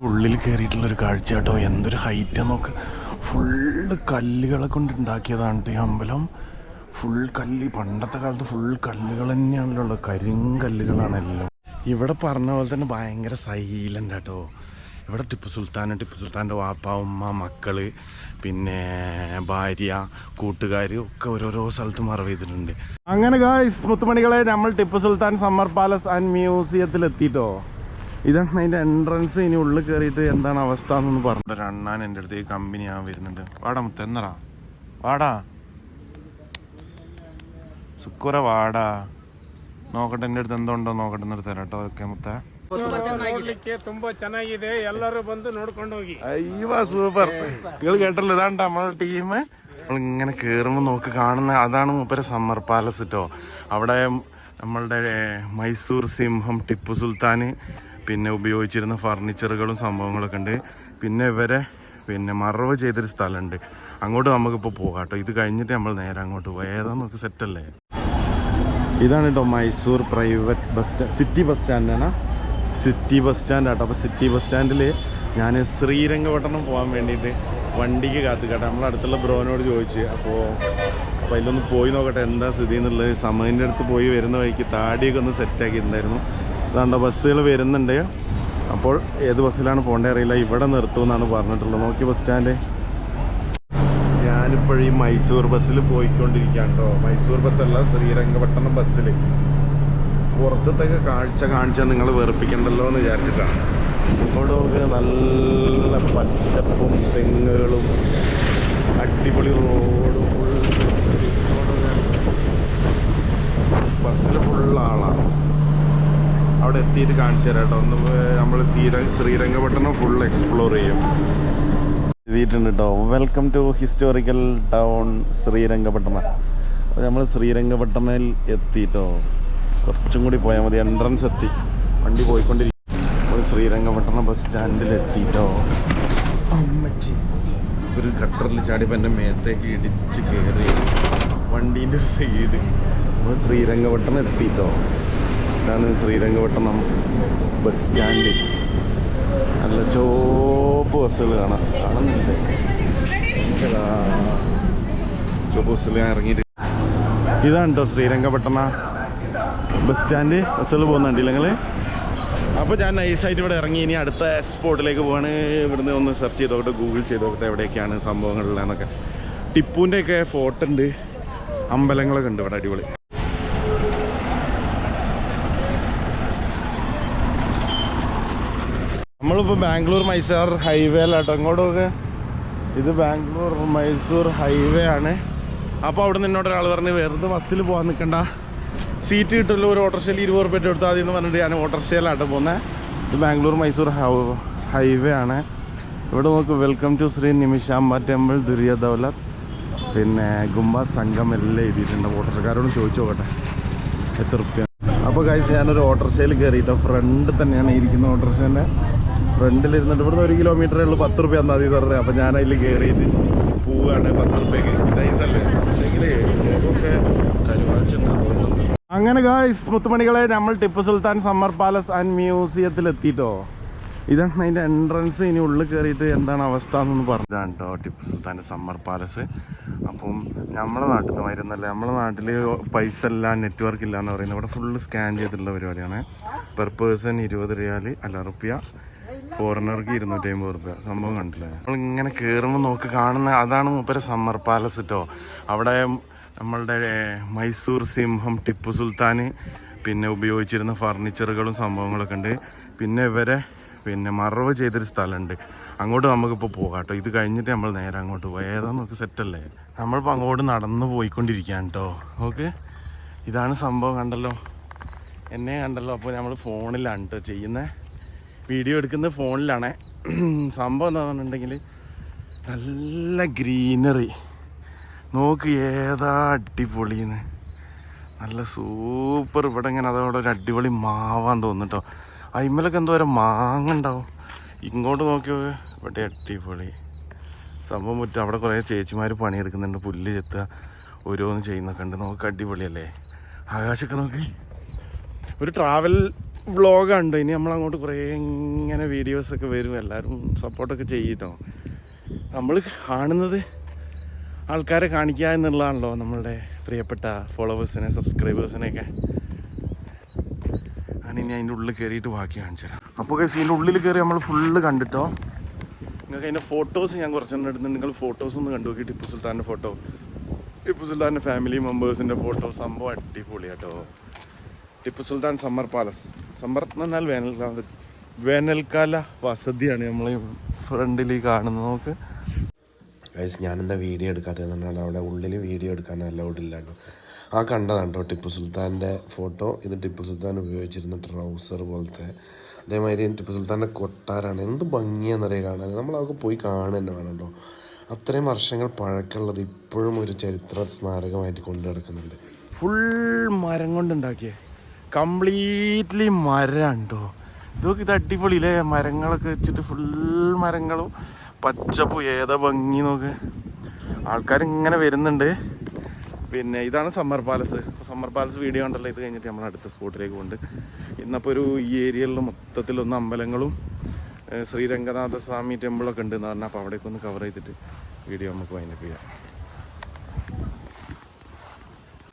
ഉള്ളിൽ കയറിയിട്ടുള്ളൊരു കാഴ്ച കേട്ടോ. എന്തൊരു ഹൈറ്റ് നോക്ക്. ഫുള്ള് കല്ലുകളെ കൊണ്ട് ഉണ്ടാക്കിയതാണ് ഈ അമ്പലം. ഫുൾ കല്ല്, പണ്ടത്തെ കാലത്ത് ഫുൾ കല്ലുകൾ തന്നെയാണല്ലോ ഉള്ളത്. കരിങ്കല്ലുകളാണെല്ലാം. ഇവിടെ പറഞ്ഞ പോലെ തന്നെ ഭയങ്കര സൈലൻ്റ് ആട്ടോ. ഇവിടെ ടിപ്പു സുൽത്താൻ്റെ വാപ്പ, ഉമ്മ, മക്കള്, പിന്നെ ഭാര്യ, കൂട്ടുകാർ ഒക്കെ ഓരോരോ സ്ഥലത്ത് മറവ് ചെയ്തിട്ടുണ്ട്. അങ്ങനെ ഗായ്സ് മുത്തുമണികളെ, നമ്മൾ Tipu Sultan summer palace and മ്യൂസിയത്തിൽ എത്തിയിട്ടോ. ഇതാണ് അതിൻ്റെ എൻട്രൻസ്. ഇനി ഉള്ളിൽ കയറിയിട്ട് എന്താണ് അവസ്ഥ എന്നൊന്ന് പറഞ്ഞു. ഒരു അണ്ണാൻ എൻ്റെ അടുത്ത് ഈ കമ്പനി ഞാൻ വരുന്നുണ്ട്. വാടാ മുത്തെന്നറാ, വാടാ സുക്കുറ, വാടാ നോക്കട്ടെ എൻ്റെ അടുത്ത് എന്തുണ്ടോ നോക്കട്ടെ എന്നിട്ട് തരാം കേട്ടോ. ഓക്കെ മുത്ത, ನೋಡ್ಲಿಕ್ಕೆ ತುಂಬಾ ಚೆನ್ನಾಗಿದೆ, ಎಲ್ಲರೂ ಬಂದು ನೋಡ್ಕೊಂಡು ಹೋಗಿ. അയ്യോ സൂപ്പർ. നിങ്ങൾ കേട്ടല്ലോ, ഇതാണ് നമ്മളെ ടീം. നമ്മളിങ്ങനെ കയറുമ്പോൾ നോക്ക് കാണുന്ന അതാണ് മൂപ്പര സമ്മർ പാലസ് കേട്ടോ. അവിടെ നമ്മളുടെ മൈസൂർ സിംഹം, ടിപ്പു സുൽത്താൻ പിന്നെ ഉപയോഗിച്ചിരുന്ന ഫർണിച്ചറുകളും സംഭവങ്ങളൊക്കെ ഉണ്ട്. പിന്നെ ഇവരെ മറവ് ചെയ്തൊരു സ്ഥലമുണ്ട്, അങ്ങോട്ട് നമുക്കിപ്പോൾ പോകാം കേട്ടോ. ഇത് കഴിഞ്ഞിട്ട് നമ്മൾ നേരെ അങ്ങോട്ട് പോകാം. ഏതാ നമുക്ക് സെറ്റല്ലേ. ഇതാണ് കേട്ടോ Mysore private bus stand, city bus സ്റ്റാൻഡാണ്. സിറ്റി ബസ് സ്റ്റാൻഡ് ആട്ടോ. അപ്പോൾ സിറ്റി ബസ് സ്റ്റാൻഡിൽ ഞാൻ ശ്രീരംഗപട്ടണം പോകാൻ വേണ്ടിയിട്ട് വണ്ടിക്ക് കാത്തു കേട്ടോ. നമ്മളടുത്തുള്ള ബ്രോനോട് ചോദിച്ച്. അപ്പോൾ അതിലൊന്ന് പോയി നോക്കട്ടെ എന്താ സ്ഥിതി എന്നുള്ളത്. സമയൻ്റെ അടുത്ത് പോയി വരുന്ന വഴിക്ക് താടിയൊക്കെ ഒന്ന് സെറ്റാക്കിയിട്ടുണ്ടായിരുന്നു. അതാണ്ടോ ബസ്സുകൾ വരുന്നുണ്ട്. അപ്പോൾ ഏത് ബസ്സിലാണ് പോകേണ്ടത് അറിയില്ല. ഇവിടെ നിർത്തുമെന്നാണ് പറഞ്ഞിട്ടുള്ളത്. നോക്കി ബസ് സ്റ്റാൻഡ്. ഞാനിപ്പോഴും ഈ മൈസൂർ ബസ്സിൽ പോയിക്കൊണ്ടിരിക്കുകയാണ് കേട്ടോ. മൈസൂർ ബസ്സല്ല, ശ്രീരംഗപട്ടണം ബസ്സിൽ. പുറത്തത്തൊക്കെ കാഴ്ച കാണിച്ചാൽ നിങ്ങൾ വെറുപ്പിക്കണ്ടല്ലോ എന്ന് വിചാരിച്ചിട്ടാണ്. ഇവിടെ നല്ല പച്ചപ്പും തെങ്ങുകളും അടിപൊളി റോഡും ബസ്സിൽ ഫുള്ളാളാണ്. അവിടെ എത്തിയിട്ട് കാണിച്ചു തരാം കേട്ടോ. ഒന്ന് നമ്മൾ ശ്രീരംഗപട്ടണം ഫുൾ എക്സ്പ്ലോർ ചെയ്യും. എഴുതിയിട്ടുണ്ട് കേട്ടോ, welcome to historical town Srirangapatna. അപ്പോൾ നമ്മൾ ശ്രീരംഗപട്ടണയിൽ എത്തിയിട്ടോ. കുറച്ചും കൂടി പോയാൽ മതി, എൻട്രൻസ് എത്തി. വണ്ടി പോയിക്കൊണ്ടിരിക്കും. നമ്മൾ ശ്രീരംഗപട്ടണം ബസ് സ്റ്റാൻഡിൽ എത്തിയിട്ടോ. അമ്മച്ചി ഒരു ഗട്ടറിൽ ചാടിയപ്പോൾ എൻ്റെ മേത്തേക്ക് ഇടിച്ച് കയറി വണ്ടീൻ്റെ ഒരു സൈഡ്. നമ്മൾ ശ്രീരംഗപട്ടണം എത്തിയിട്ടോ. ഇതാണ് ശ്രീരംഗപട്ടണം ബസ് സ്റ്റാൻഡ്. നല്ല ചോപ്പ് ബസ്സുകൾ കാണുന്നുണ്ട്. ചോപ്പ് ബസ്സുകൾ ഞാൻ ഇറങ്ങിയിട്ട്. ഇതാണ് കേട്ടോ ശ്രീരംഗപട്ടണ ബസ് സ്റ്റാൻഡ്. ബസ്സുകൾ പോകുന്നുണ്ടല്ലോ നിങ്ങൾ. അപ്പോൾ ഞാൻ നൈസായിട്ട് ഇവിടെ ഇറങ്ങി. ഇനി അടുത്ത സ്പോട്ടിലേക്ക് പോവാണ്. ഇവിടുന്ന് ഒന്ന് സെർച്ച് ചെയ്ത് നോക്കട്ടെ, ഗൂഗിൾ ചെയ്ത് നോക്കട്ടെ എവിടെയൊക്കെയാണ് സംഭവങ്ങളിലെന്നൊക്കെ. ടിപ്പുവിൻ്റെയൊക്കെ ഫോട്ടോ ഉണ്ട്, അമ്പലങ്ങളൊക്കെ ഉണ്ട് ഇവിടെ അടിപൊളി. നമ്മളിപ്പോൾ ബാംഗ്ലൂർ മൈസൂർ ഹൈവേയിലാട്ടോ. ഇങ്ങോട്ടൊക്കെ ഇത് ബാംഗ്ലൂർ മൈസൂർ ഹൈവേ ആണ്. അപ്പോൾ അവിടെ നിന്ന് എന്നോട് ഒരാൾ പറഞ്ഞ് വെറുതെ ബസ്സിൽ പോകാൻ നിൽക്കണ്ട, സീറ്റ് കിട്ടുമല്ലോ, ഒരു ഓട്ടോറിക്ഷയിൽ 20 രൂപ എടുത്താൽ മതി എന്ന് പറഞ്ഞിട്ട് ഞാൻ ഓട്ടോറിക്ഷയിലാട്ടോ പോകുന്നത്. ഇത് ബാംഗ്ലൂർ മൈസൂർ ഹൈവേ ആണ്. ഇവിടെ നോക്ക്, welcome to Shri Nimishamba temple, Dariya Daulat, പിന്നെ ഗുംബ സംഘം എല്ലാം എഴുതിയിട്ടുണ്ട്. ഓട്ടോറിക്ഷക്കാരോട് ചോദിച്ചു നോക്കട്ടെ എത്ര റുപ്യ. അപ്പോൾ കഴിച്ച് ഞാനൊരു ഓട്ടോറിക്ഷയിൽ കയറിയിട്ടോ. ഫ്രണ്ട് തന്നെയാണ് ഇരിക്കുന്ന ഓട്ടോറിക്ഷേൻ്റെ ഫ്രണ്ടിലിരുന്നിട്ട് ഇവിടുന്ന് 1 കിലോമീറ്ററേ ഉള്ളൂ, 10 രൂപ എന്നാൽ മതി പറഞ്ഞത്. അപ്പോൾ ഞാൻ അതിൽ കയറിയിട്ട് പോവുകയാണ്. 10 രൂപയ്ക്ക് നൈസല്ലേ. പക്ഷേങ്കിൽ ഒക്കെ കരുവാഴ്ച. അങ്ങനെ ഗായ്സ് മുത്തുമണികളെ, നമ്മൾ Tipu Sultan summer palace and മ്യൂസിയത്തിൽ എത്തിയിട്ടോ. ഇതാണ് അതിൻ്റെ എൻട്രൻസ്. ഇനി ഉള്ളിൽ കയറിയിട്ട് എന്താണ് അവസ്ഥ എന്നൊന്ന് പറഞ്ഞതാണ് കേട്ടോ ടിപ്പു സുൽത്താൻ്റെ സമ്മർ പാലസ്. അപ്പം നമ്മളെ നാട്ടിൽ നിന്ന് വരുന്നല്ലേ, നമ്മളെ നാട്ടിൽ പൈസ ഇല്ല, നെറ്റ്വർക്ക് ഇല്ല എന്ന് പറയുന്നത്. ഇവിടെ ഫുള്ള് സ്കാൻ ചെയ്തിട്ടുള്ള പരിപാടിയാണ്. പെർ പേഴ്സൺ 20 റിയാൽ അല്ല റുപ്യ, ഫോറിനർക്ക് 250 റുപ്യ. സംഭവം കണ്ടില്ലേ. നമ്മളിങ്ങനെ കയറുമ്പോൾ നോക്ക് കാണുന്ന അതാണ് മൂപ്പര സമ്മർ പാലസ് കേട്ടോ. അവിടെ നമ്മളുടെ മൈസൂർ സിംഹം, ടിപ്പു സുൽത്താൻ പിന്നെ ഉപയോഗിച്ചിരുന്ന ഫർണിച്ചറുകളും സംഭവങ്ങളൊക്കെ ഉണ്ട്. പിന്നെ ഇവരെ മറവ് ചെയ്തൊരു സ്ഥലമുണ്ട്, അങ്ങോട്ട് നമുക്കിപ്പോൾ പോകാം കേട്ടോ. ഇത് കഴിഞ്ഞിട്ട് നമ്മൾ നേരെ അങ്ങോട്ട് പോകാം. ഏതാ നമുക്ക് സെറ്റല്ലേ. നമ്മളിപ്പോൾ അങ്ങോട്ട് നടന്ന് പോയിക്കൊണ്ടിരിക്കുകയാണ് കേട്ടോ. ഓക്കെ, ഇതാണ് സംഭവം. കണ്ടല്ലോ, എന്നെ കണ്ടല്ലോ. അപ്പോൾ നമ്മൾ ഫോണിലാണ് കേട്ടോ ചെയ്യുന്നത്, വീഡിയോ എടുക്കുന്നത് ഫോണിലാണ്. സംഭവം എന്താണെന്നുണ്ടെങ്കിൽ നല്ല ഗ്രീനറി നോക്ക്, ഏതാ അടിപൊളിന്ന്, നല്ല സൂപ്പർ. ഇവിടെ ഇങ്ങനെ അതോടെ ഒരു അടിപൊളി മാവാന്ന് തോന്നുന്നു കേട്ടോ. അയിമലൊക്കെ എന്തോരം മാങ്ങ ഉണ്ടാവും. ഇങ്ങോട്ട് നോക്കിയോ, ഇവിടെ അടിപൊളി സംഭവം. മുറ്റം അവിടെ കുറേ ചേച്ചിമാർ പണിയെടുക്കുന്നുണ്ട്, പുല്ല് ചെത്തുക ഓരോന്ന് ചെയ്യുന്നൊക്കെ ഉണ്ട്. നോക്ക് അടിപൊളിയല്ലേ. ആകാശമൊക്കെ നോക്കി. ഒരു ട്രാവൽ വ്ളോഗുണ്ട്. ഇനി നമ്മളങ്ങോട്ട് കുറേ ഇങ്ങനെ വീഡിയോസൊക്കെ വരും. എല്ലാവരും സപ്പോർട്ടൊക്കെ ചെയ്യട്ടോ. നമ്മൾ കാണുന്നത് ആൾക്കാരെ കാണിക്കുക എന്നുള്ളതാണല്ലോ നമ്മളുടെ പ്രിയപ്പെട്ട ഫോളോവേഴ്സിനെ, സബ്സ്ക്രൈബേഴ്സിനെയൊക്കെ. ഇനി അതിൻ്റെ ഉള്ളിൽ കയറിയിട്ട് ബാക്കി കാണിച്ചു തരാം. അപ്പോൾ ഇതിൻ്റെ ഉള്ളിൽ കയറി നമ്മൾ ഫുള്ള് കണ്ടിട്ടോ. നിങ്ങൾക്ക് അതിൻ്റെ ഫോട്ടോസ് ഞാൻ കുറച്ചെണ്ണം എടുത്തിട്ടുണ്ട്. നിങ്ങൾ ഫോട്ടോസ് ഒന്ന് കണ്ടു നോക്കി. ടിപ്പു സുൽത്താൻ്റെ ഫോട്ടോ, ടിപ്പു സുൽത്താൻ്റെ ഫാമിലി മെമ്പേഴ്സിൻ്റെ ഫോട്ടോ. സംഭവം അടിപൊളി കേട്ടോ. Tipu Sultan summer palace. Summer എന്ന് പറഞ്ഞാൽ വേനൽക്കാല വസതിയാണ് നമ്മൾ ഫ്രണ്ടിൽ കാണുന്നത്. നോക്ക് ഗൈസ്, ഞാനെന്താ വീഡിയോ എടുക്കാത്തതെന്ന് പറഞ്ഞാൽ അവിടെ ഉള്ളിൽ വീഡിയോ എടുക്കാൻ അലൗഡ് ഇല്ല കേട്ടോ. ആ കണ്ടതാണ് കേട്ടോ ടിപ്പു സുൽത്താൻ്റെ ഫോട്ടോ. ഇത് ടിപ്പു സുൽത്താൻ ഉപയോഗിച്ചിരുന്ന ട്രൗസർ പോലത്തെ. അതേമാതിരി ടിപ്പു സുൽത്താൻ്റെ കൊട്ടാരാണ്. എന്ത് ഭംഗിയാണെന്നറിയാൻ കാണാൻ. നമ്മളതൊക്കെ പോയി കാണുക തന്നെ വേണം കേട്ടോ. അത്രയും വർഷങ്ങൾ പഴക്കമുള്ളത് ഇപ്പോഴും ഒരു ചരിത്ര സ്മാരകമായിട്ട് കൊണ്ടു നടക്കുന്നുണ്ട്. ഫുൾ മരം കൊണ്ടുണ്ടാക്കിയേ, കംപ്ലീറ്റ്ലി മരമാണ് കേട്ടോ. ഇതൊക്കെ ഇത് അടിപൊളിയില്ലേ, മരങ്ങളൊക്കെ വെച്ചിട്ട് ഫുൾ മരങ്ങളും പച്ചപ്പും. ഏതാ ഭംഗി നോക്ക്. ആൾക്കാരിങ്ങനെ വരുന്നുണ്ട്. പിന്നെ ഇതാണ് സമ്മർ പാലസ്. അപ്പോൾ സമ്മർ പാലസ് വീഡിയോ ഉണ്ടല്ലോ. ഇത് കഴിഞ്ഞിട്ട് നമ്മൾ അടുത്ത സ്പോട്ടിലേക്ക് പോകുന്നുണ്ട്. ഇന്നപ്പോൾ ഈ ഏരിയയിൽ മൊത്തത്തിലൊന്ന് അമ്പലങ്ങളും ശ്രീരംഗനാഥ സ്വാമി ടെമ്പിളൊക്കെ ഉണ്ട് എന്ന് പറഞ്ഞാൽ അപ്പോൾ അവിടേക്ക് ഒന്ന് കവർ ചെയ്തിട്ട് വീഡിയോ നമുക്ക് വൈൻഡപ്പ് ചെയ്യാം.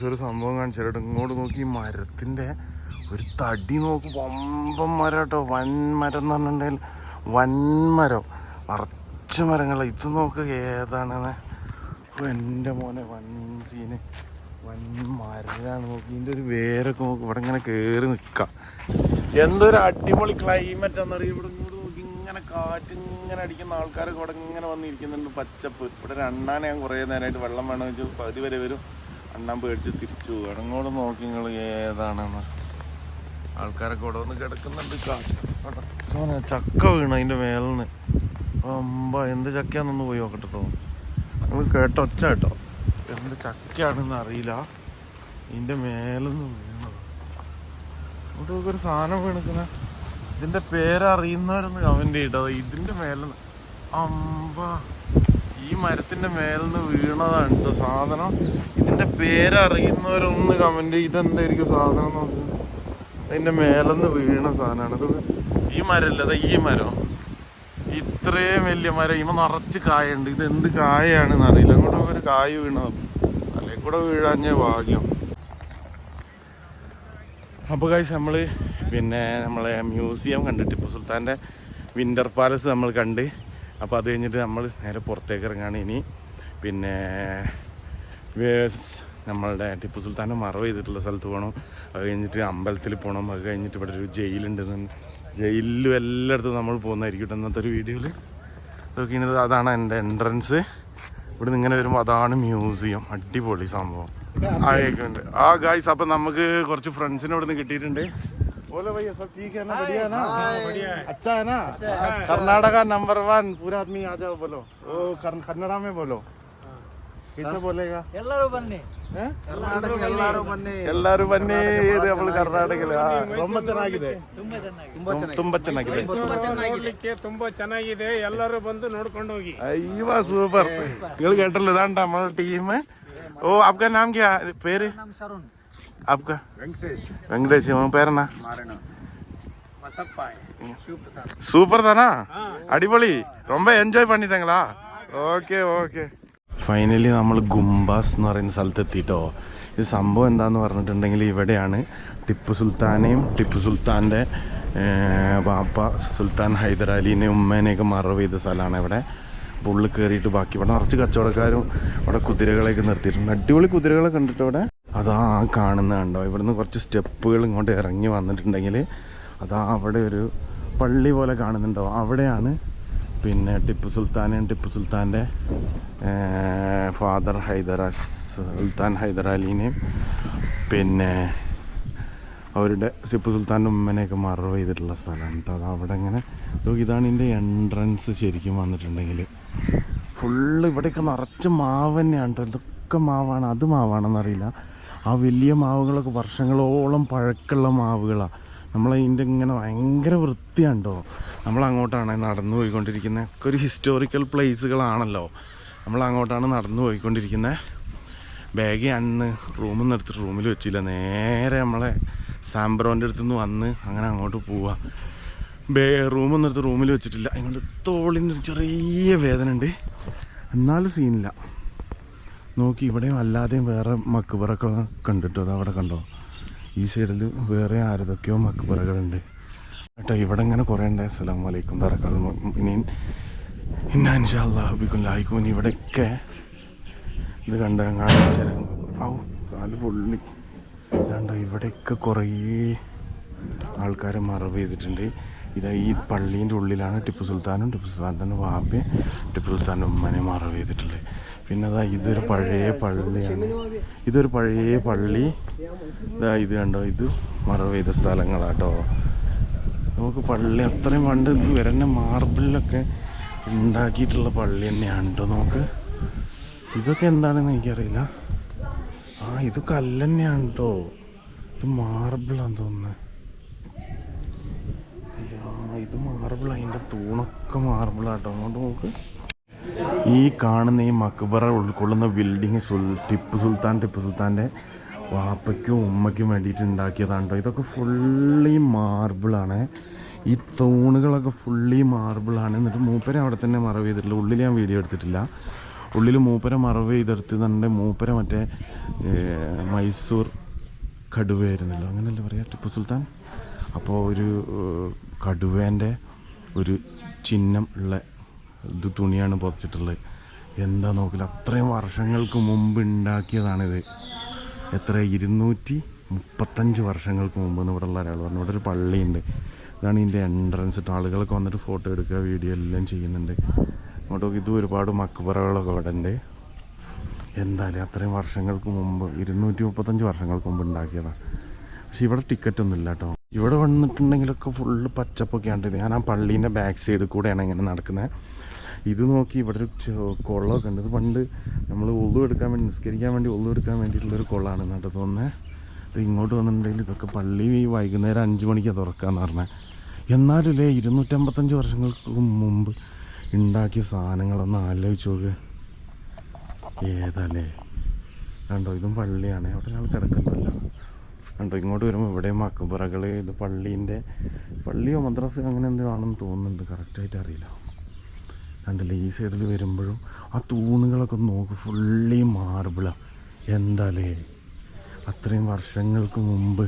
ഒരു സംഭവം കാണിച്ചാലും ഇങ്ങോട്ട് നോക്കി. ഈ മരത്തിൻ്റെ ഒരു തടി നോക്കും. വമ്പം മരം കേട്ടോ. വൻമരം എന്ന് പറഞ്ഞിട്ടുണ്ടെങ്കിൽ വൻമരം, നിറച്ച് മരങ്ങൾ. ഇത് നോക്ക് ഏതാണെന്ന്. എൻ്റെ മോനെ, വൻ സീന്, വൻ മരമാണ്. നോക്കി ഇതിൻ്റെ ഒരു വേരൊക്കെ നോക്കി. ഇവിടെ ഇങ്ങനെ കയറി നിൽക്കാം. എന്തൊരു അടിപൊളി ക്ലൈമറ്റ് എന്നറിയാം. ഇവിടെ ഇങ്ങോട്ട് നോക്കി ഇങ്ങനെ കാറ്റ് ഇങ്ങനെ അടിക്കുന്ന ആൾക്കാരൊക്കെ ഇവിടെ ഇങ്ങനെ വന്നിരിക്കുന്നുണ്ട്. പച്ചപ്പ്. ഇവിടെ ഒരു അണ്ണാനെ ഞാൻ കുറേ നേരമായിട്ട് വെള്ളം വേണമെന്ന് വെച്ചാൽ പകുതി വരെ വരും. അണ്ണാൻ പേടിച്ച് തിരിച്ചു പോകും. ഇങ്ങോട്ട് നോക്കി നിങ്ങൾ ഏതാണെന്ന്. ആൾക്കാരൊക്കെ ഇവിടെ വന്ന് കിടക്കുന്നുണ്ട്. കാറ്റ് ചക്ക വീണു അതിൻ്റെ മേലിന്ന്. എന്ത് ചക്കയാണെന്നൊന്ന് പോയി നോക്കട്ടെ കേട്ടോ. നിങ്ങൾ കേട്ടോ ഒച്ച കേട്ടോ. എന്ത് ചക്കയാണെന്ന് അറിയില്ല. ഇതിൻ്റെ മേലെന്ന് വീണത്. ഇവിടെ ഒരു സാധനം വീണിക്കുന്ന. ഇതിൻ്റെ പേരറിയുന്നവരൊന്ന് കമൻറ്റ് ചെയ്യട്ടോ. ഇതിൻ്റെ മേലെന്ന് ഈ മരത്തിൻ്റെ മേലെന്ന് വീണതാണ് കേട്ടോ സാധനം. ഇതിൻ്റെ പേരറിയുന്നവരൊന്ന് കമൻറ്റ്. ഇതെന്തായിരിക്കും സാധനം നോക്ക്. അതിൻ്റെ മേലെന്ന് വീണ സാധനമാണ് ഇത്. ഈ മരമല്ല, അതാ ഈ മരം. ഇത്രയും വലിയ മരം. ഇവ നിറച്ച് കായുണ്ട്. ഇത് എന്ത് കായാണെന്ന് അറിയില്ല. അങ്ങോട്ട് ഒരു കായ് വീണത്. അല്ലേ കൂടെ വീഴാഞ്ഞ ഭാഗ്യം. അപ്പോൾ ഗൈസ് നമ്മൾ പിന്നെ നമ്മളെ മ്യൂസിയം കണ്ട്, ടിപ്പു സുൽത്താൻ്റെ വിൻ്റർ പാലസ് നമ്മൾ കണ്ട്. അപ്പോൾ അത് കഴിഞ്ഞിട്ട് നമ്മൾ നേരെ പുറത്തേക്ക് ഇറങ്ങുകയാണ് ഇനി. പിന്നെ നമ്മളുടെ ടിപ്പു സുൽത്താനെ മറവ് ചെയ്തിട്ടുള്ള സ്ഥലത്ത് പോകണം. അത് കഴിഞ്ഞിട്ട് അമ്പലത്തിൽ പോകണം. അത് കഴിഞ്ഞിട്ട് ഇവിടെ ഒരു ജയിലുണ്ടെന്ന്. ജയിലിലും എല്ലായിടത്തും നമ്മൾ പോകുന്നതായിരിക്കും ഇന്നത്തെ ഒരു വീഡിയോയിൽ. നോക്കിയത് അതാണ് എൻ്റെ എൻട്രൻസ്. ഇവിടെ നിന്ന് ഇങ്ങനെ വരുമ്പോൾ അതാണ് മ്യൂസിയം. അടിപൊളി സംഭവം. ആ ഗായ്സ്, അപ്പം നമുക്ക് കുറച്ച് ഫ്രണ്ട്സിനെ ഇവിടെ നിന്ന് കിട്ടിയിട്ടുണ്ട്. കർണാടക നമ്പർ 1 പൂരാ ആദ്മി ആ ജാओ बोलो. ओ कन्नड़ा में बोलो. कैसे बोलेगा? ಎಲ್ಲರೂ ಬನ್ನಿ. ಇದು നമ്മൾ കർണാടകയിൽ ತುಂಬ ಚೆನ್ನಾಗಿದೆ. ನೋಡ್ಲಿಕ್ಕೆ ತುಂಬಾ ಚೆನ್ನಾಗಿದೆ. ಎಲ್ಲರೂ ಬಂದು ನೋಡ್ಕೊಂಡು ಹೋಗಿ. അയ്യോ സൂപ്പർ. നിങ്ങൾ കേട്ടല്ലോ, ഇതാണ് നമ്മുടെ ടീം. ഓ आपका नाम क्या? പേര്? आपका? വെങ്കടേഷ്. പേരെന്നാ? സൂപ്പർ താനാ? അടിപൊളി. ரொம்ப എൻജോയ് பண்ணிட்டாங்களா? Okay okay. ഫൈനലി നമ്മൾ ഗുംബാസ് എന്ന് പറയുന്ന സ്ഥലത്ത് എത്തിയിട്ടോ. ഇത് സംഭവം എന്താണെന്ന് പറഞ്ഞിട്ടുണ്ടെങ്കിൽ ഇവിടെയാണ് ടിപ്പു സുൽത്താനെയും ടിപ്പു സുൽത്താൻ്റെ ബാപ്പ സുൽത്താൻ ഹൈദരാലിനെയും ഉമ്മേനെയൊക്കെ മറവ് ചെയ്ത സ്ഥലമാണ് ഇവിടെ. അപ്പോൾ ഉള്ളിൽ കയറിയിട്ട് ബാക്കി ഇവിടെ നിറച്ച് കച്ചവടക്കാരും ഇവിടെ കുതിരകളെയൊക്കെ നിർത്തിയിട്ടുണ്ട്. അടിപൊളി കുതിരകളൊക്കെ കണ്ടിട്ട് ഇവിടെ. അതാ കാണുന്നത് കണ്ടോ. ഇവിടുന്ന് കുറച്ച് സ്റ്റെപ്പുകൾ ഇങ്ങോട്ട് ഇറങ്ങി വന്നിട്ടുണ്ടെങ്കിൽ അതാ അവിടെ ഒരു പള്ളി പോലെ കാണുന്നുണ്ടോ. അവിടെയാണ് പിന്നെ ടിപ്പു സുൽത്താനെയും ടിപ്പു സുൽത്താൻ്റെ ഫാദർ സുൽത്താൻ ഹൈദരാലിനെയും പിന്നെ അവരുടെ ടിപ്പു സുൽത്താൻ്റെ ഉമ്മനെയൊക്കെ മറവ് ചെയ്തിട്ടുള്ള സ്ഥലമാണ് കേട്ടോ. അത് അവിടെ ഇങ്ങനെ ഇതാണ് ഇതിൻ്റെ എൻട്രൻസ്. ശരിക്കും വന്നിട്ടുണ്ടെങ്കിൽ ഫുള്ള് ഇവിടെയൊക്കെ നിറച്ച് മാവ് തന്നെയാണ് കേട്ടോ. ഇതൊക്കെ മാവാണ്. അത് മാവാണെന്നറിയില്ല. ആ വലിയ മാവുകളൊക്കെ വർഷങ്ങളോളം പഴക്കമുള്ള മാവുകളാണ്. നമ്മളതിൻ്റെ ഇങ്ങനെ ഭയങ്കര വൃത്തിയാണ് കേട്ടോ. നമ്മളങ്ങോട്ടാണ് നടന്നു പോയിക്കൊണ്ടിരിക്കുന്നത്. ഒക്കെ ഒരു ഹിസ്റ്റോറിക്കൽ പ്ലേസുകളാണല്ലോ. നമ്മളങ്ങോട്ടാണ് നടന്നു പോയിക്കൊണ്ടിരിക്കുന്നത്. ബാഗ് അന്ന് റൂമിൽ നിന്ന് എടുത്തിട്ട് റൂമിൽ വെച്ചില്ല. നേരെ നമ്മളെ സാംബ്രോൻ്റെ അടുത്ത് നിന്ന് വന്ന് അങ്ങനെ അങ്ങോട്ട് പോവുക. റൂമൊന്നും എടുത്ത് റൂമിൽ വെച്ചിട്ടില്ല. അതുകൊണ്ട് തോളിൻ്റെ ഒരു ചെറിയ വേദന ഉണ്ട്, എന്നാലും സീനില്ല. നോക്കി ഇവിടെയും അല്ലാതെയും വേറെ മക്ബറകളൊക്കെ കണ്ടിട്ടോ. അത് അവിടെ കണ്ടോ, ഈ സൈഡിൽ വേറെ ആരതൊക്കെയോ മക്ബറകളുണ്ട് കേട്ടോ. ഇവിടെ ഇങ്ങനെ കുറേ ഉണ്ട്. അസ്സലാമു അലൈക്കും തറക്കാൽ ഇനിയും ഇന്നാ ഇൻഷാ അല്ലാഹു ബിക്കും ലായിക്കും. ഇവിടെയൊക്കെ ഇത് കണ്ട കാല് പൊള്ളി കണ്ടോ. ഇവിടെയൊക്കെ കുറേ ആൾക്കാരെ മറവ് ചെയ്തിട്ടുണ്ട്. ഇതാ ഈ പള്ളീൻ്റെ ഉള്ളിലാണ് ടിപ്പു സുൽത്താനും ടിപ്പു സുൽത്താൻ്റെ വാപ്പയും ടിപ്പു സുൽത്താൻ്റെ ഉമ്മനെ മറവ് ചെയ്തിട്ടുള്ളത്. പിന്നെ അതാ ഇതൊരു പഴയ പള്ളിയാണ്. ഇതൊരു പഴയ പള്ളി. ഇതാ ഇത് കണ്ടോ, ഇത് മറവ് ചെയ്ത സ്ഥലങ്ങളാട്ടോ. നമുക്ക് പള്ളി അത്രയും പണ്ട് ഇത് വരുന്ന മാർബിളിലൊക്കെ ഉണ്ടാക്കിയിട്ടുള്ള പള്ളി തന്നെയാണ് കേട്ടോ. നമുക്ക് ഇതൊക്കെ എന്താണെന്ന് എനിക്കറിയില്ല. ഇത് കല്ല് തന്നെയാണ് കേട്ടോ. ഇത് മാർബിളാന്ന് തോന്നുന്നത്. ഇത് മാർബിൾ, അതിൻ്റെ തൂണൊക്കെ മാർബിളാട്ടോ. അങ്ങോട്ട് നോക്ക്. ഈ കാണുന്ന ഈ മക്ബറ ഉൾക്കൊള്ളുന്ന ബിൽഡിങ് ടിപ്പു സുൽത്താൻ്റെ വാപ്പയ്ക്കും ഉമ്മയ്ക്കും വേണ്ടിയിട്ട് ഉണ്ടാക്കിയതാണ് കേട്ടോ. ഇതൊക്കെ ഫുള്ളി മാർബിളാണ്. ഈ തൂണുകളൊക്കെ ഫുള്ളി മാർബിളാണ്. എന്നിട്ട് മൂപ്പരെ അവിടെ തന്നെ മറവ് ചെയ്തിട്ടില്ല. ഉള്ളിൽ ഞാൻ വീഡിയോ എടുത്തിട്ടില്ല. ഉള്ളിൽ മൂപ്പര മറവ് ചെയ്തെടുത്തുന്നുണ്ട്. മൂപ്പര മറ്റേ മൈസൂർ കടുവയായിരുന്നല്ലോ, അങ്ങനെയല്ലേ പറയാ, ടിപ്പു സുൽത്താൻ. അപ്പോൾ ഒരു കടുവേൻ്റെ ഒരു ചിഹ്നം ഉള്ള ഇത് തുണിയാണ് പുതച്ചിട്ടുള്ളത്. എന്താ നോക്കില്ല, അത്രയും വർഷങ്ങൾക്ക് മുമ്പ് ഉണ്ടാക്കിയതാണിത്. എത്ര 235 വർഷങ്ങൾക്ക് മുമ്പ് എന്ന് ഇവിടെ ഉള്ള ഒരാൾ പറഞ്ഞു. ഇവിടെ ഒരു പള്ളിയുണ്ട്. ഇതാണ് ഇതിൻ്റെ എൻട്രൻസ്. ആളുകളൊക്കെ വന്നിട്ട് ഫോട്ടോ എടുക്കുക, വീഡിയോ എല്ലാം ചെയ്യുന്നുണ്ട്. അങ്ങോട്ട് ഇത് ഒരുപാട് മക്ബറകളൊക്കെ ഇവിടെ ഉണ്ട്. എന്തായാലും അത്രയും വർഷങ്ങൾക്ക് മുമ്പ് 235 വർഷങ്ങൾക്ക് മുമ്പ് ഉണ്ടാക്കിയതാണ്. പക്ഷെ ഇവിടെ ടിക്കറ്റൊന്നും ഇല്ല കേട്ടോ. ഇവിടെ വന്നിട്ടുണ്ടെങ്കിലൊക്കെ ഫുള്ള് പച്ചപ്പൊക്കെയാണ്. ഞാൻ ആ പള്ളീൻ്റെ ബാക്ക് സൈഡിൽ കൂടെയാണ് ഇങ്ങനെ നടക്കുന്നത്. ഇത് നോക്കി ഇവിടെ ഒരു കുളമൊക്കെ ഉണ്ട്. ഇത് പണ്ട് നമ്മൾ ഒളു എടുക്കാൻ വേണ്ടി, നിസ്കരിക്കാൻ വേണ്ടി ഒളു എടുക്കാൻ വേണ്ടിയിട്ടുള്ളൊരു കുളമാണ് എന്നിട്ട് തോന്നുന്നത്. ഇത് ഇങ്ങോട്ട് വന്നിട്ടുണ്ടെങ്കിൽ ഇതൊക്കെ പള്ളി വൈകുന്നേരം 5 മണിക്കാണ് തുറക്കാമെന്ന് പറഞ്ഞത്. എന്നാലും 255 വർഷങ്ങൾക്ക് മുമ്പ് ഉണ്ടാക്കിയ സാധനങ്ങളൊന്ന് ആലോചിച്ച് നോക്ക്. ഏതല്ലേ കണ്ടോ, ഇതും പള്ളിയാണ്. അവിടെ ഒരാൾ കിടക്കുന്നില്ല കണ്ടോ. ഇങ്ങോട്ട് വരുമ്പോൾ ഇവിടെ മക്ബറകൾ. ഇത് പള്ളിയോ മദ്രസ അങ്ങനെ എന്തോ ആണെന്ന് തോന്നുന്നുണ്ട്, കറക്റ്റായിട്ട് അറിയില്ല. കണ്ടില്ലേ, ഈ സൈഡിൽ വരുമ്പോഴും ആ തൂണുകളൊക്കെ നോക്ക്, ഫുള്ളി മാർബിളാണ്. എന്താലേ, അത്രയും വർഷങ്ങൾക്ക് മുമ്പ്.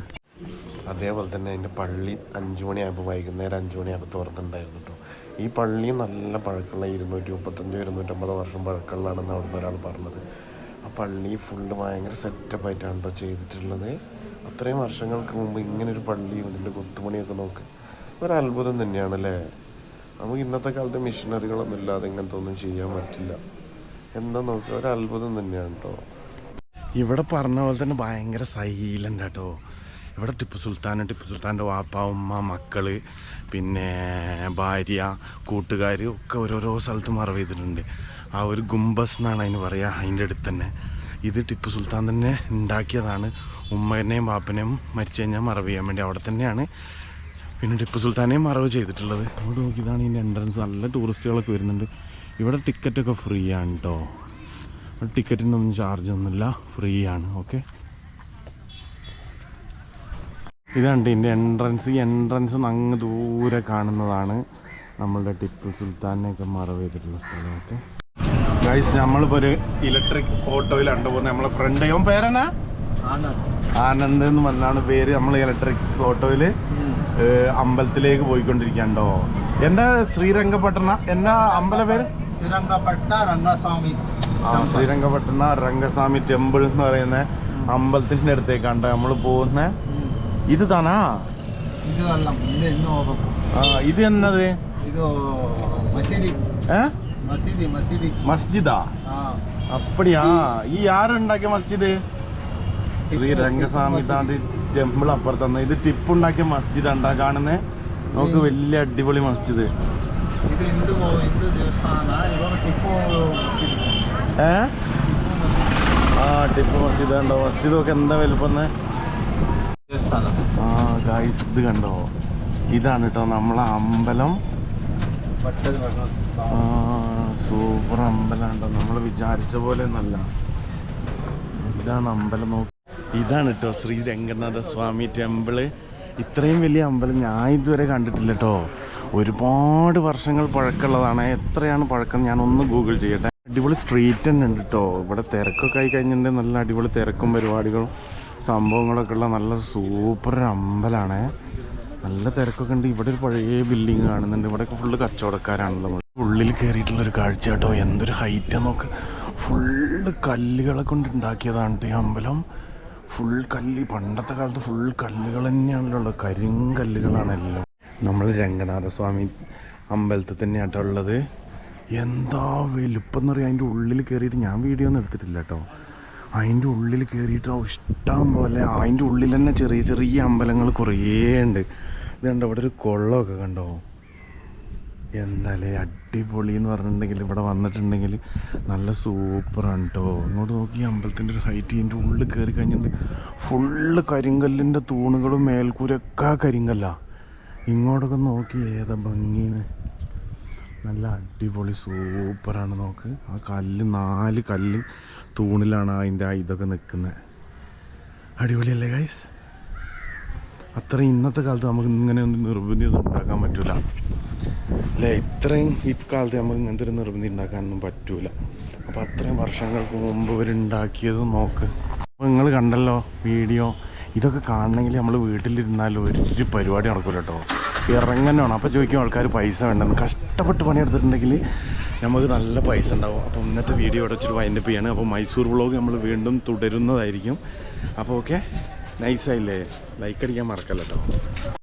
അതേപോലെ തന്നെ അതിൻ്റെ പള്ളി 5 മണിയായപ്പോൾ, വൈകുന്നേരം 5 മണിയായപ്പോൾ തുറന്നിട്ടുണ്ടായിരുന്നു കേട്ടോ. ഈ പള്ളിയും നല്ല പഴക്കമുള്ള 235-250 വർഷം പഴക്കമുള്ളതാണെന്ന് അവിടുന്ന് ഒരാൾ പറഞ്ഞത്. ആ പള്ളി ഫുള്ള് ഭയങ്കര സെറ്റപ്പായിട്ടാണ് കേട്ടോ ചെയ്തിട്ടുള്ളത്. അത്രയും വർഷങ്ങൾക്ക് മുമ്പ് ഇങ്ങനൊരു പള്ളിയും ഇതിൻ്റെ കൊത്തുപണിയൊക്കെ നോക്ക്, ഒരത്ഭുതം തന്നെയാണല്ലേ. നമുക്ക് ഇന്നത്തെ കാലത്ത് മിഷനറികളൊന്നും ഇല്ലാതെ ഇങ്ങനത്തെ ഒന്നും ചെയ്യാൻ പറ്റില്ല. എന്താ നോക്കുക, ഒരത്ഭുതം തന്നെയാണ് കേട്ടോ. ഇവിടെ പറഞ്ഞ പോലെ തന്നെ ഭയങ്കര സൈലൻ്റ് ആട്ടോ. ഇവിടെ ടിപ്പു സുൽത്താൻ്റെ വാപ്പ, ഉമ്മ, മക്കൾ, പിന്നെ ഭാര്യ, കൂട്ടുകാർ ഒക്കെ ഓരോരോ സ്ഥലത്ത് മറവ് ചെയ്തിട്ടുണ്ട്. ആ ഒരു ഗുംബസ് എന്നാണ് അതിന് പറയുക. അതിൻ്റെ അടുത്ത് തന്നെ ഇത് ടിപ്പു സുൽത്താൻ തന്നെ ഉണ്ടാക്കിയതാണ്. ഉമ്മനെയും വാപ്പനെയും മരിച്ചു കഴിഞ്ഞാൽ മറവ് ചെയ്യാൻ വേണ്ടി അവിടെ തന്നെയാണ് പിന്നെ ടിപ്പു സുൽത്താനെയും മറവ് ചെയ്തിട്ടുള്ളത്. അവിടെ നോക്കി, ഇതാണ് ഇതിൻ്റെ എൻട്രൻസ്. നല്ല ടൂറിസ്റ്റുകളൊക്കെ വരുന്നുണ്ട്. ഇവിടെ ടിക്കറ്റൊക്കെ ഫ്രീ ആണ് കേട്ടോ. ടിക്കറ്റിനൊന്നും ചാർജ് ഒന്നുമില്ല, ഫ്രീ ആണ്. ഓക്കെ, ഇതാണ് ഇതിൻ്റെ എൻട്രൻസ്. ഈ എൻട്രൻസ് അങ്ങ് ദൂരെ കാണുന്നതാണ് നമ്മളുടെ ടിപ്പു സുൽത്താനെയൊക്കെ മറവ് ചെയ്തിട്ടുള്ള സ്ഥലം. ഓക്കെ ഗൈസ്, നമ്മളിപ്പോൾ ഒരു ഇലക്ട്രിക് ഓട്ടോയിലാണ് പോകുന്നത്. നമ്മളെ ഫ്രണ്ട് പേരെന്നാ ആനന്ദ് എന്ന് പറഞ്ഞാണ് പേര്. നമ്മൾ ഇലക്ട്രിക് ഓട്ടോയിൽ അമ്പലത്തിലേക്ക് പോയിക്കൊണ്ടിരിക്കണ്ടോ. എൻ്റെ ശ്രീരംഗപട്ടണ എന്നാ അമ്പല പേര്? ശ്രീരംഗപട്ടണ രംഗസ്വാമി. ശ്രീരംഗപട്ടണ രംഗസ്വാമി ടെമ്പിൾ എന്ന് പറയുന്ന അമ്പലത്തിൻ്റെ അടുത്തേക്കാണ്ടോ നമ്മൾ പോകുന്നത്. ഇത് താനാ? ഇത് എന്നത്? മസ്ജിദാ? അപ്പടിയാ? ഈ ആര് ഉണ്ടാക്കിയ മസ്ജിദ്? ശ്രീ രംഗസ്വാമി ടെമ്പിൾ അപ്പുറത്തന്നെ. ഇത് ടിപ്പു ഉണ്ടാക്കിയ മസ്ജിദ് ഉണ്ടാ കാണുന്നേ. നമുക്ക് വലിയ അടിപൊളി മസ്ജിദ്. ടിപ്പു മസ്ജിദ് കണ്ടോ? മസ്ജിദൊക്കെ എന്താ വലുപ്പന്ന്. ഗായ്സ്, ഇത് കണ്ടോ? ഇതാണ് കേട്ടോ നമ്മളെ അമ്പലം. സൂപ്പർ അമ്പലം ഉണ്ടോ, നമ്മൾ വിചാരിച്ച പോലെ നല്ല. ഇതാണ് അമ്പലം. നോക്കി ഇതാണ് കേട്ടോ ശ്രീ രംഗനാഥ സ്വാമി ടെമ്പിള്. ഇത്രയും വലിയ അമ്പലം ഞാൻ ഇതുവരെ കണ്ടിട്ടില്ല കേട്ടോ. ഒരുപാട് വർഷങ്ങൾ പഴക്കമുള്ളതാണ്. എത്രയാണ് പഴക്കം ഞാനൊന്ന് ഗൂഗിൾ ചെയ്യട്ടെ. അടിപൊളി സ്ട്രീറ്റ് തന്നെ ഉണ്ട് കേട്ടോ. ഇവിടെ തിരക്കൊക്കെ ആയി കഴിഞ്ഞിട്ടുണ്ടെങ്കിൽ നല്ല അടിപൊളി തിരക്കും പരിപാടികളും സംഭവങ്ങളൊക്കെ ഉള്ള നല്ല സൂപ്പർ അമ്പലമാണ്. നല്ല തിരക്കൊക്കെ ഉണ്ട്. ഇവിടെ ഒരു പഴയ ബിൽഡിങ് കാണുന്നുണ്ട്. ഇവിടെയൊക്കെ ഫുള്ള് കച്ചവടക്കാരാണല്ലോ. ഉള്ളിൽ കയറിയിട്ടുള്ളൊരു കാഴ്ച കേട്ടോ. എന്തൊരു ഹൈറ്റ് നോക്ക്. ഫുള്ള് കല്ലുകളെ കൊണ്ട് ഉണ്ടാക്കിയതാണ് ഈ അമ്പലം. ഫുൾ കല്ല്. പണ്ടത്തെ കാലത്ത് ഫുൾ കല്ലുകൾ തന്നെയാണല്ലോ ഉള്ളത്. കരിങ്കല്ലുകളാണെല്ലാം. നമ്മൾ രംഗനാഥസ്വാമി അമ്പലത്തിൽ തന്നെയാട്ടോ ഉള്ളത്. എന്താ വലുപ്പം എന്ന് പറയാം. അതിൻ്റെ ഉള്ളിൽ കയറിയിട്ട് ഞാൻ വീഡിയോ ഒന്നും എടുത്തിട്ടില്ല കേട്ടോ. അതിൻ്റെ ഉള്ളിൽ കയറിയിട്ട് ഇഷ്ടം പോലെ അതിൻ്റെ ഉള്ളിൽ തന്നെ ചെറിയ ചെറിയ അമ്പലങ്ങൾ കുറേ ഉണ്ട്. ഇത് കണ്ടോ, ഇവിടെ ഒരു കുളമൊക്കെ കണ്ടോ. എന്തായാലും അടിപൊളി എന്ന് പറഞ്ഞിട്ടുണ്ടെങ്കിൽ ഇവിടെ വന്നിട്ടുണ്ടെങ്കിൽ നല്ല സൂപ്പറാണ് കേട്ടോ. ഇങ്ങോട്ട് നോക്കി അമ്പലത്തിൻ്റെ ഒരു ഹൈറ്റ്. ഇതിൻ്റെ ഉള്ളിൽ കയറി കഴിഞ്ഞിട്ട് ഫുള്ള് കരിങ്കല്ലിൻ്റെ തൂണുകളും മേൽക്കൂരൊക്കെ കരിങ്കല്ല. ഇങ്ങോട്ടൊക്കെ നോക്കി ഏതാ ഭംഗിന്ന്. നല്ല അടിപൊളി സൂപ്പറാണ്. നോക്ക് ആ കല്ല് 4 കല്ല് തൂണിലാണ് അതിൻ്റെ ഇതൊക്കെ നിൽക്കുന്നത്. അടിപൊളിയല്ലേ ഗൈസ്? അത്രയും ഇന്നത്തെ കാലത്ത് നമുക്ക് ഇങ്ങനെ ഒന്നും നിർബന്ധി ഒന്നും ഉണ്ടാക്കാൻ പറ്റില്ല അല്ലേ? ഇത്രയും ഈ കാലത്ത് നമുക്ക് ഇങ്ങനത്തെ ഒരു നിർബന്ധി ഉണ്ടാക്കാനൊന്നും പറ്റൂല. അപ്പോൾ അത്രയും വർഷങ്ങൾക്ക് മുമ്പ് ഇവരുണ്ടാക്കിയത് നോക്ക്. അപ്പോൾ നിങ്ങൾ കണ്ടല്ലോ വീഡിയോ. ഇതൊക്കെ കാണണമെങ്കിൽ നമ്മൾ വീട്ടിലിരുന്നാൽ ഒരു പരിപാടി നടക്കില്ല കേട്ടോ. ഇറങ്ങാനാണ്. അപ്പോൾ ചോദിക്കും ആൾക്കാർ പൈസ വേണ്ടെന്ന്. കഷ്ടപ്പെട്ട് പണിയെടുത്തിട്ടുണ്ടെങ്കിൽ നമുക്ക് നല്ല പൈസ ഉണ്ടാവും. അപ്പോൾ ഇന്നത്തെ വീഡിയോ ഇവിടെ വെച്ചിട്ട് വൈൻഡപ്പ് ചെയ്യാണ്. അപ്പോൾ മൈസൂർ വ്ളോഗ് നമ്മൾ വീണ്ടും തുടരുന്നതായിരിക്കും. അപ്പോൾ ഓക്കെ, നൈസായില്ലേ? ലൈക്ക് അടിക്കാൻ മറക്കല്ല കേട്ടോ.